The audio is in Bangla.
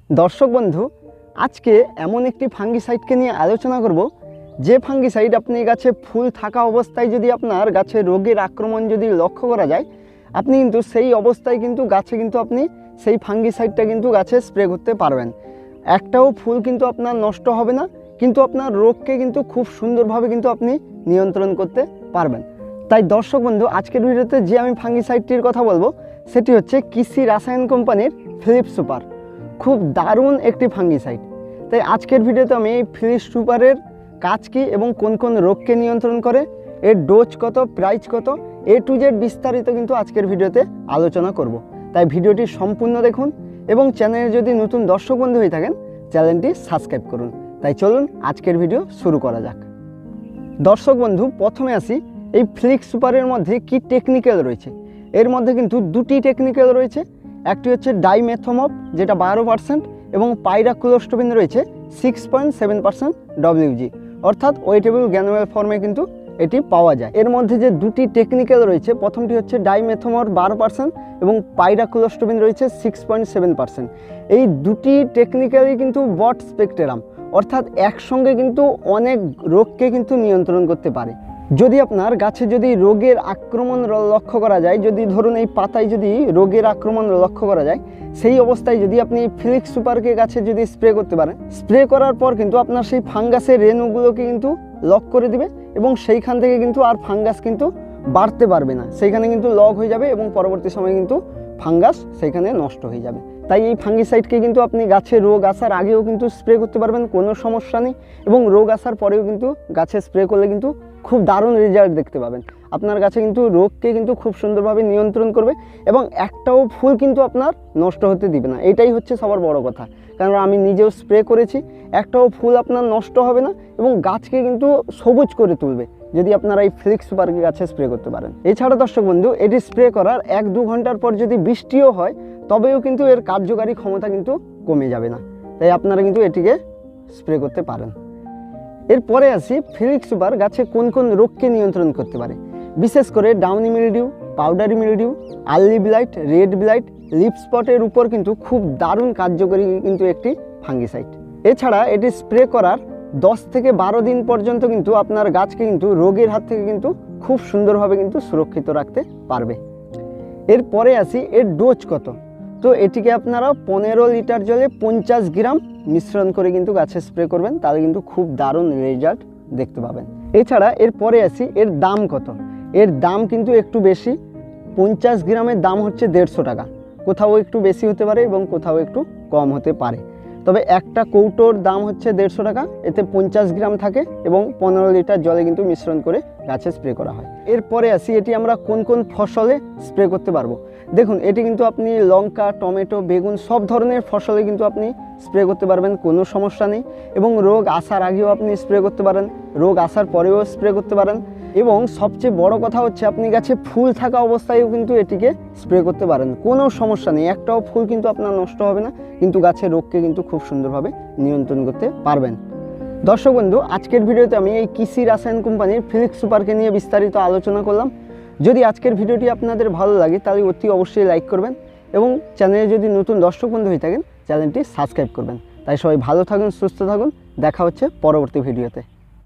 দর্শক বন্ধু, আজকে এমন একটি ফাঙ্গিসাইডকে নিয়ে আলোচনা করব যে ফাঙ্গিসাইড আপনি গাছে ফুল থাকা অবস্থায় যদি আপনার গাছে রোগের আক্রমণ যদি লক্ষ্য করা যায়, আপনি কিন্তু সেই অবস্থায় কিন্তু গাছে কিন্তু আপনি সেই ফাঙ্গিসাইডটা কিন্তু গাছে স্প্রে করতে পারবেন। একটাও ফুল কিন্তু আপনার নষ্ট হবে না, কিন্তু আপনার রোগকে কিন্তু খুব সুন্দরভাবে কিন্তু আপনি নিয়ন্ত্রণ করতে পারবেন। তাই দর্শক বন্ধু, আজকের ভিডিওতে যে আমি ফাঙ্গিসাইডটির কথা বলবো সেটি হচ্ছে কৃষি রাসায়ন কোম্পানির ফিলিপ সুপার। খুব দারুণ একটি ফাঙ্গিসাইড। তাই আজকের ভিডিওতে আমি এই ফিলিপ সুপারের কাজ কী এবং কোন কোন রোগকে নিয়ন্ত্রণ করে, এর ডোজ কত, প্রাইস কত, এ টু জেড বিস্তারিত কিন্তু আজকের ভিডিওতে আলোচনা করব। তাই ভিডিওটি সম্পূর্ণ দেখুন এবং চ্যানেলে যদি নতুন দর্শক বন্ধু হয়ে থাকেন চ্যানেলটি সাবস্ক্রাইব করুন। তাই চলুন আজকের ভিডিও শুরু করা যাক। দর্শক বন্ধু, প্রথমে আসি এই ফিলিপ সুপারের মধ্যে কি টেকনিক্যাল রয়েছে। এর মধ্যে কিন্তু দুটি টেকনিক্যাল রয়েছে। একটি হচ্ছে ডাইমেথোমপ, যেটা 12%, এবং পাইরাক্লোস্টোবিন রয়েছে 6.7% WG, অর্থাৎ ওয়েটেবল গ্র্যানুলার ফর্মে কিন্তু এটি পাওয়া যায়। এর মধ্যে যে দুটি টেকনিক্যাল রয়েছে, প্রথমটি হচ্ছে ডাইমেথোমপ 12% এবং পাইরাক্লোস্টোবিন রয়েছে 6.7%। এই দুটি টেকনিক্যালই কিন্তু ব্রড স্পেকট্রাম, অর্থাৎ একসঙ্গে কিন্তু অনেক রোগকে কিন্তু নিয়ন্ত্রণ করতে পারে। যদি আপনার গাছে যদি রোগের আক্রমণ লক্ষ্য করা যায়, যদি ধরুন এই পাতায় যদি রোগের আক্রমণ লক্ষ্য করা যায়, সেই অবস্থায় যদি আপনি ফিলিপ সুপারকে গাছে যদি স্প্রে করতে পারেন, স্প্রে করার পর কিন্তু আপনার সেই ফাঙ্গাসের রেণুগুলোকে কিন্তু লক করে দিবে এবং সেইখান থেকে কিন্তু আর ফাঙ্গাস কিন্তু বাড়তে পারবে না, সেইখানে কিন্তু লক হয়ে যাবে এবং পরবর্তী সময়ে কিন্তু ফাঙ্গাস সেইখানে নষ্ট হয়ে যাবে। তাই এই ফাঙ্গিসাইডকে কিন্তু আপনি গাছে রোগ আসার আগেও কিন্তু স্প্রে করতে পারবেন, কোনো সমস্যা নেই, এবং রোগ আসার পরেও কিন্তু গাছে স্প্রে করলে কিন্তু খুব দারুণ রেজাল্ট দেখতে পাবেন। আপনার গাছে কিন্তু রোগকে কিন্তু খুব সুন্দরভাবে নিয়ন্ত্রণ করবে এবং একটাও ফুল কিন্তু আপনার নষ্ট হতে দিবে না। এটাই হচ্ছে সবার বড় কথা, কারণ আমি নিজেও স্প্রে করেছি। একটাও ফুল আপনার নষ্ট হবে না এবং গাছকে কিন্তু সবুজ করে তুলবে যদি আপনারা এই ফিলিপ সুপারকে গাছে স্প্রে করতে পারেন। এছাড়া দর্শক বন্ধু, এটি স্প্রে করার 1-2 ঘন্টার পর যদি বৃষ্টিও হয় তবেও কিন্তু এর কার্যকারী ক্ষমতা কিন্তু কমে যাবে না। তাই আপনারা কিন্তু এটিকে স্প্রে করতে পারেন। এরপরে আসি ফিলিপ সুপার গাছে কোন কোন রোগকে নিয়ন্ত্রণ করতে পারে। বিশেষ করে downy mildew, powdery mildew, early blight, red blight, leaf স্পটের উপর কিন্তু খুব দারুণ কার্যকরী কিন্তু একটি ফাঙ্গিসাইড। এছাড়া এটি স্প্রে করার 10 থেকে 12 দিন পর্যন্ত কিন্তু আপনার গাছকে কিন্তু রোগের হাত থেকে কিন্তু খুব সুন্দরভাবে কিন্তু সুরক্ষিত রাখতে পারবে। এরপরে আসি এর ডোজ কত। তো এটিকে আপনারা 15 লিটার জলে 50 গ্রাম মিশ্রণ করে কিন্তু গাছে স্প্রে করবেন, তাহলে কিন্তু খুব দারুণ রেজাল্ট দেখতে পাবেন। এছাড়া এরপরে আসি এর দাম কত। এর দাম কিন্তু একটু বেশি। 50 গ্রামের দাম হচ্ছে 150 টাকা। কোথাও একটু বেশি হতে পারে এবং কোথাও একটু কম হতে পারে, তবে একটা কৌটোর দাম হচ্ছে 150 টাকা। এতে 50 গ্রাম থাকে এবং 15 লিটার জলে কিন্তু মিশ্রণ করে গাছে স্প্রে করা হয়। এরপরে আসি এটি আমরা কোন কোন ফসলে স্প্রে করতে পারবো। দেখুন, এটি কিন্তু আপনি লঙ্কা, টমেটো, বেগুন সব ধরনের ফসলে কিন্তু আপনি স্প্রে করতে পারবেন, কোনো সমস্যা নেই। এবং রোগ আসার আগেও আপনি স্প্রে করতে পারেন, রোগ আসার পরেও স্প্রে করতে পারেন, এবং সবচেয়ে বড় কথা হচ্ছে আপনি গাছে ফুল থাকা অবস্থায়ও কিন্তু এটিকে স্প্রে করতে পারেন, কোনো সমস্যা নেই। একটাও ফুল কিন্তু আপনার নষ্ট হবে না, কিন্তু গাছের রোগকে কিন্তু খুব সুন্দরভাবে নিয়ন্ত্রণ করতে পারবেন। দর্শক বন্ধু, আজকের ভিডিওতে আমি এই কৃষি রাসায়ন কোম্পানির ফিলিপ সুপারকে নিয়ে বিস্তারিত আলোচনা করলাম। যদি আজকের ভিডিওটি আপনাদের ভালো লাগে তাহলে অতি অবশ্যই লাইক করবেন এবং চ্যানেলে যদি নতুন দর্শক বন্ধু হয়ে থাকেন চ্যানেলটি সাবস্ক্রাইব করবেন। তাই সবাই ভালো থাকুন, সুস্থ থাকুন, দেখা হচ্ছে পরবর্তী ভিডিওতে।